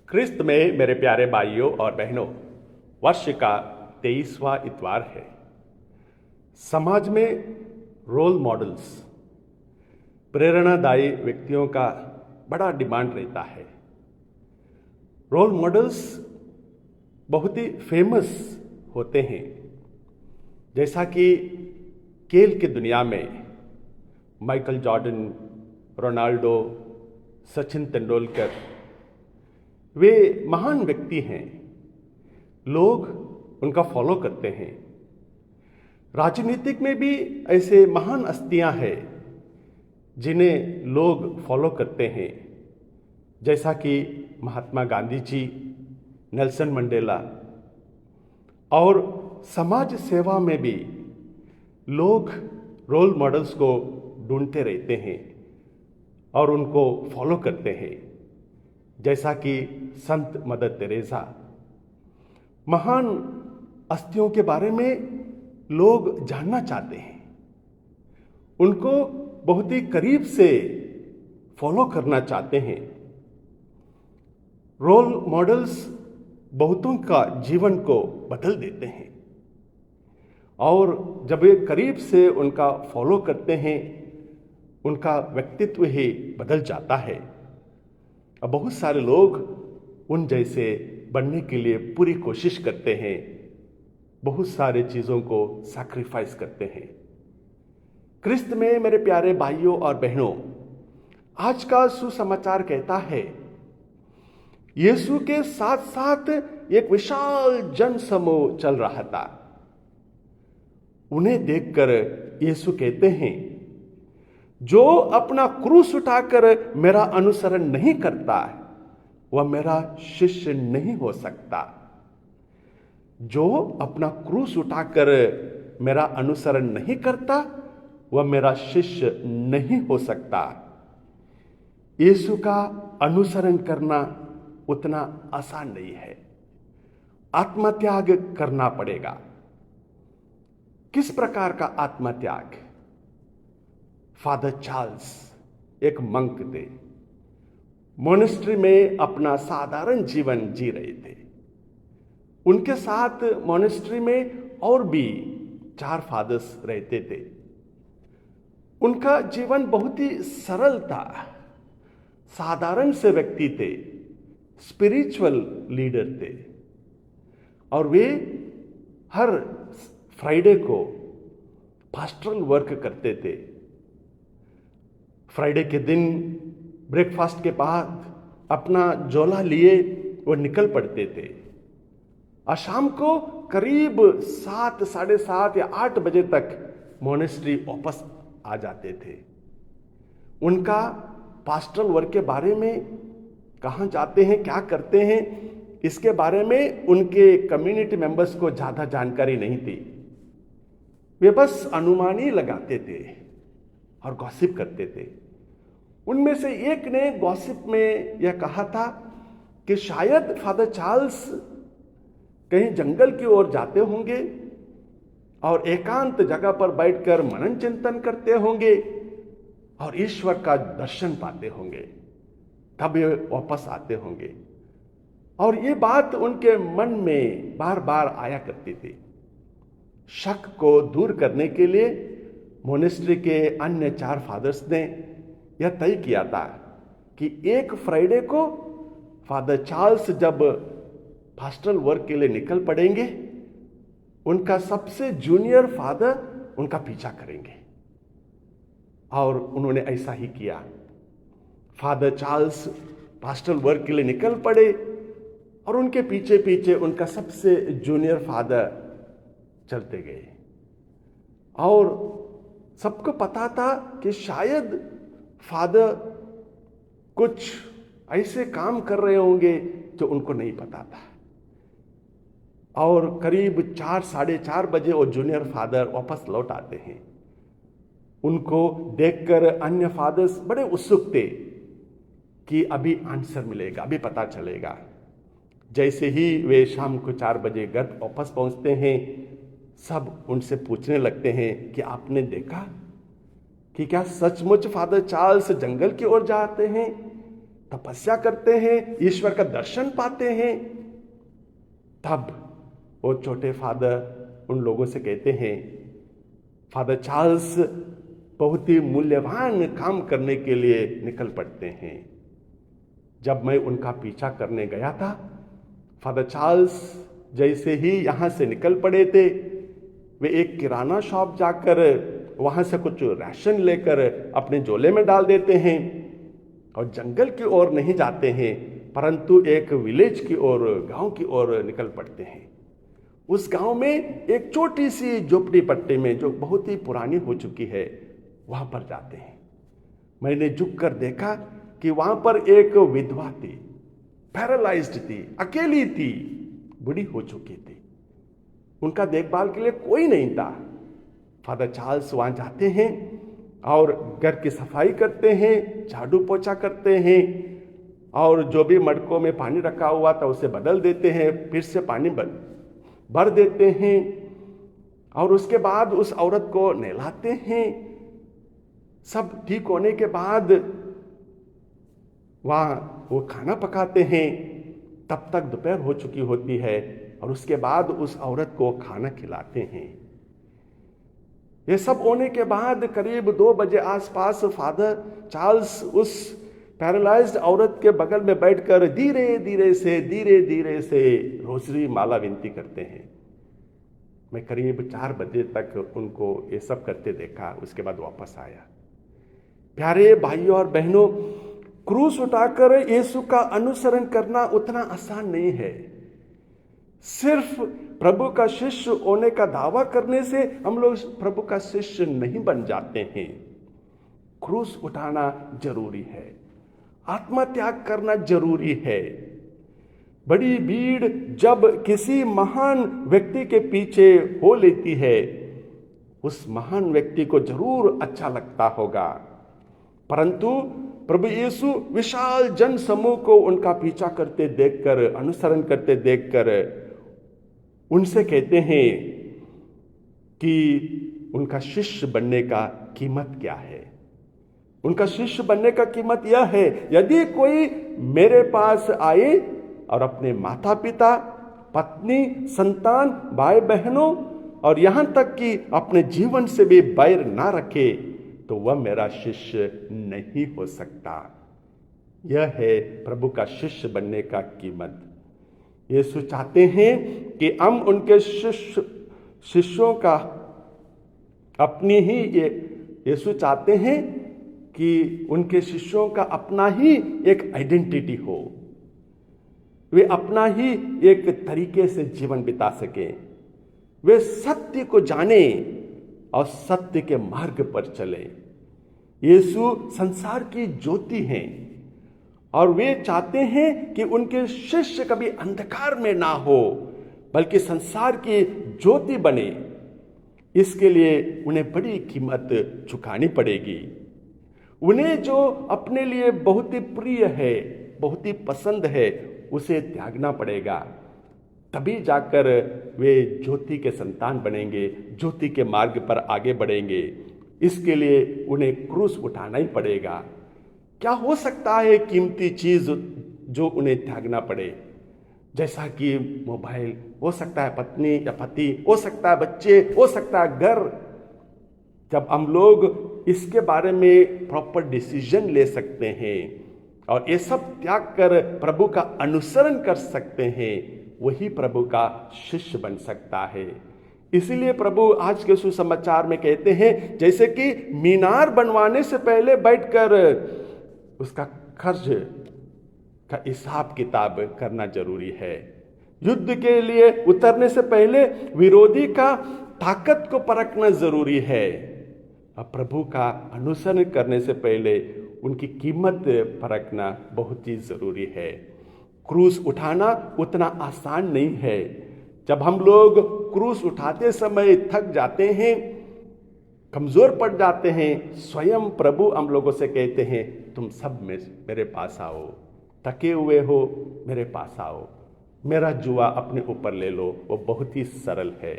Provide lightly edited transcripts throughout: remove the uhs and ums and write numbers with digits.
क्रिस्त में मेरे प्यारे भाइयों और बहनों, वर्ष का 23वां इतवार है। समाज में रोल मॉडल्स, प्रेरणादायी व्यक्तियों का बड़ा डिमांड रहता है। रोल मॉडल्स बहुत ही फेमस होते हैं, जैसा कि खेल की दुनिया में Michael Jordan, Ronaldo, Sachin Tendulkar, वे महान व्यक्ति हैं। लोग उनका फॉलो करते हैं। राजनीतिक में भी ऐसे महान हस्तियां हैं जिन्हें लोग फॉलो करते हैं, जैसा कि महात्मा गांधी जी, नेल्सन मंडेला। और समाज सेवा में भी लोग रोल मॉडल्स को ढूंढते रहते हैं और उनको फॉलो करते हैं, जैसा कि संत मदर तेरेसा। महान हस्तियों के बारे में लोग जानना चाहते हैं, उनको बहुत ही करीब से फॉलो करना चाहते हैं। रोल मॉडल्स बहुतों का जीवन को बदल देते हैं, और जब वे करीब से उनका फॉलो करते हैं, उनका व्यक्तित्व ही बदल जाता है। अब बहुत सारे लोग उन जैसे बनने के लिए पूरी कोशिश करते हैं, बहुत सारे चीज़ों को सैक्रिफाइस करते हैं। क्रिस्त में मेरे प्यारे भाइयों और बहनों, आज का सुसमाचार कहता है, यीशु के साथ साथ एक विशाल जन समूह चल रहा था। उन्हें देखकर यीशु कहते हैं, जो अपना क्रूस उठाकर मेरा अनुसरण नहीं करता वह मेरा शिष्य नहीं हो सकता। जो अपना क्रूस उठाकर मेरा अनुसरण नहीं करता वह मेरा शिष्य नहीं हो सकता। यीशु का अनुसरण करना उतना आसान नहीं है, आत्मत्याग करना पड़ेगा। किस प्रकार का आत्मत्याग? फादर चार्ल्स एक मंक थे, मोनेस्ट्री में अपना साधारण जीवन जी रहे थे। उनके साथ मोनेस्ट्री में और भी 4 फादर्स रहते थे। उनका जीवन बहुत ही सरल था, साधारण से व्यक्ति थे, स्पिरिचुअल लीडर थे। और वे हर फ्राइडे को पास्टरल वर्क करते थे। फ्राइडे के दिन ब्रेकफास्ट के बाद अपना झोला लिए वो निकल पड़ते थे, और शाम को करीब 7, साढ़े 7 या 8 बजे तक मोनेस्ट्री वापस आ जाते थे। उनका पास्टरल वर्क के बारे में, कहाँ जाते हैं, क्या करते हैं, इसके बारे में उनके कम्युनिटी मेंबर्स को ज़्यादा जानकारी नहीं थी। वे बस अनुमान ही लगाते थे और गॉसिप करते थे। उनमें से एक ने गॉसिप में यह कहा था कि शायद फादर चार्ल्स कहीं जंगल की ओर जाते होंगे और एकांत जगह पर बैठकर मनन चिंतन करते होंगे और ईश्वर का दर्शन पाते होंगे, तब वे वापस आते होंगे। और ये बात उनके मन में बार बार आया करती थी। शक को दूर करने के लिए मोनेस्ट्री के अन्य 4 फादर्स ने यह तय किया था कि एक फ्राइडे को फादर चार्ल्स जब पास्टरल वर्क के लिए निकल पड़ेंगे, उनका सबसे जूनियर फादर उनका पीछा करेंगे। और उन्होंने ऐसा ही किया। फादर चार्ल्स पास्टरल वर्क के लिए निकल पड़े और उनके पीछे पीछे उनका सबसे जूनियर फादर चलते गए। और सबको पता था कि शायद फादर कुछ ऐसे काम कर रहे होंगे जो उनको नहीं पता था। और करीब 4, साढ़े 4 बजे वो जूनियर फादर वापस लौट आते हैं। उनको देखकर अन्य फादर्स बड़े उत्सुक थे कि अभी आंसर मिलेगा, अभी पता चलेगा। जैसे ही वे शाम को 4 बजे घर वापस पहुंचते हैं, सब उनसे पूछने लगते हैं कि आपने देखा कि क्या सचमुच फादर चार्ल्स जंगल की ओर जाते हैं तपस्या करते हैं, ईश्वर का दर्शन पाते हैं। तब वो छोटे फादर उन लोगों से कहते हैं, फादर चार्ल्स बहुत ही मूल्यवान काम करने के लिए निकल पड़ते हैं। जब मैं उनका पीछा करने गया था, फादर चार्ल्स जैसे ही यहाँ से निकल पड़े थे, वे एक किराना शॉप जाकर वहाँ से कुछ राशन लेकर अपने झोले में डाल देते हैं और जंगल की ओर नहीं जाते हैं, परंतु एक विलेज की ओर, गांव की ओर निकल पड़ते हैं। उस गांव में एक छोटी सी झोपड़ी पट्टी में, जो बहुत ही पुरानी हो चुकी है, वहां पर जाते हैं। मैंने झुक कर देखा कि वहां पर एक विधवा थी, पैरालाइज्ड थी, अकेली थी, बूढ़ी हो चुकी थी। उनका देखभाल के लिए कोई नहीं था। फादर चार्ल्स वहां जाते हैं और घर की सफाई करते हैं, झाड़ू पोछा करते हैं और जो भी मटकों में पानी रखा हुआ था उसे बदल देते हैं, फिर से पानी भर देते हैं और उसके बाद उस औरत को नहलाते हैं। सब ठीक होने के बाद वहां वो खाना पकाते हैं। तब तक दोपहर हो चुकी होती है और उसके बाद उस औरत को खाना खिलाते हैं। ये सब होने के बाद करीब 2 बजे आसपास फादर चार्ल्स उस पैरालाइज्ड औरत के बगल में बैठकर धीरे धीरे से रोजरी माला विनती करते हैं। मैं करीब 4 बजे तक उनको ये सब करते देखा, उसके बाद वापस आया। प्यारे भाइयों और बहनों, क्रूस उठाकर यीशु का अनुसरण करना उतना आसान नहीं है। सिर्फ प्रभु का शिष्य होने का दावा करने से हम लोग प्रभु का शिष्य नहीं बन जाते हैं। क्रूस उठाना जरूरी है, आत्मत्याग करना जरूरी है। बड़ी भीड़ जब किसी महान व्यक्ति के पीछे हो लेती है, उस महान व्यक्ति को जरूर अच्छा लगता होगा, परंतु प्रभु यीशु विशाल जन समूह को उनका पीछा करते देखकर, अनुसरण करते देखकर उनसे कहते हैं कि उनका शिष्य बनने का कीमत क्या है। उनका शिष्य बनने का कीमत यह है, यदि कोई मेरे पास आए और अपने माता पिता, पत्नी, संतान, भाई बहनों और यहां तक कि अपने जीवन से भी बैर ना रखे, तो वह मेरा शिष्य नहीं हो सकता। यह है प्रभु का शिष्य बनने का कीमत। यीशु चाहते हैं कि हम उनके शिष्यों का अपनी ही, यीशु चाहते हैं कि उनके शिष्यों का अपना ही एक आइडेंटिटी हो, वे अपना ही एक तरीके से जीवन बिता सकें, वे सत्य को जाने और सत्य के मार्ग पर चले। यीशु संसार की ज्योति हैं और वे चाहते हैं कि उनके शिष्य कभी अंधकार में ना हो, बल्कि संसार की ज्योति बने। इसके लिए उन्हें बड़ी कीमत चुकानी पड़ेगी। उन्हें जो अपने लिए बहुत ही प्रिय है, बहुत ही पसंद है, उसे त्यागना पड़ेगा। तभी जाकर वे ज्योति के संतान बनेंगे, ज्योति के मार्ग पर आगे बढ़ेंगे। इसके लिए उन्हें क्रूस उठाना ही पड़ेगा। क्या हो सकता है कीमती चीज जो उन्हें त्यागना पड़े? जैसा कि मोबाइल, हो सकता है पत्नी या पति, हो सकता है बच्चे, हो सकता है घर। जब हम लोग इसके बारे में प्रॉपर डिसीजन ले सकते हैं और ये सब त्याग कर प्रभु का अनुसरण कर सकते हैं, वही प्रभु का शिष्य बन सकता है। इसीलिए प्रभु आज के सुसमाचार में कहते हैं, जैसे कि मीनार बनवाने से पहले बैठकर उसका खर्च का हिसाब किताब करना जरूरी है। युद्ध के लिए उतरने से पहले विरोधी का ताकत को परखना जरूरी है। अब प्रभु का अनुसरण करने से पहले उनकी कीमत परखना बहुत ही जरूरी है। क्रूस उठाना उतना आसान नहीं है। जब हम लोग क्रूस उठाते समय थक जाते हैं, कमजोर पड़ जाते हैं, स्वयं प्रभु हम लोगों से कहते हैं, तुम सब में मेरे पास आओ, थके हुए हो मेरे पास आओ, मेरा जुआ अपने ऊपर ले लो। वो बहुत ही सरल है।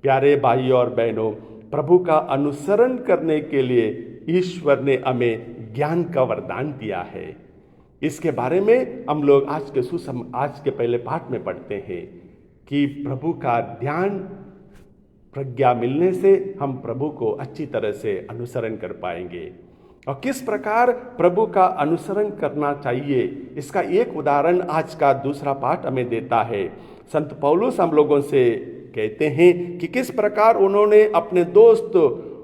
प्यारे भाइयों और बहनों, प्रभु का अनुसरण करने के लिए ईश्वर ने हमें ज्ञान का वरदान दिया है। इसके बारे में हम लोग आज के पहले पाठ में पढ़ते हैं कि प्रभु का ध्यान प्रज्ञा मिलने से हम प्रभु को अच्छी तरह से अनुसरण कर पाएंगे। और किस प्रकार प्रभु का अनुसरण करना चाहिए, इसका एक उदाहरण आज का दूसरा पाठ हमें देता है। संत पौलुस हम लोगों से कहते हैं कि किस प्रकार उन्होंने अपने दोस्त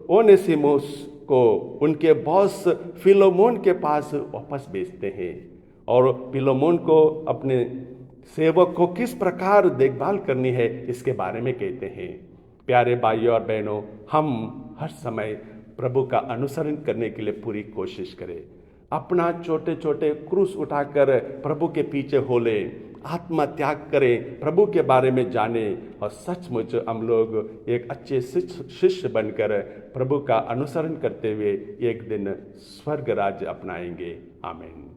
ओनेसिमुस को उनके बॉस फिलोमोन के पास वापस भेजते हैं, और फिलोमोन को अपने सेवक को किस प्रकार देखभाल करनी है इसके बारे में कहते हैं। प्यारे भाइयों और बहनों, हम हर समय प्रभु का अनुसरण करने के लिए पूरी कोशिश करें। अपना छोटे छोटे क्रूस उठाकर प्रभु के पीछे हो लें, आत्मा त्याग करें, प्रभु के बारे में जानें, और सचमुच हम लोग एक अच्छे शिष्य बनकर प्रभु का अनुसरण करते हुए एक दिन स्वर्ग राज्य अपनाएंगे। आमीन।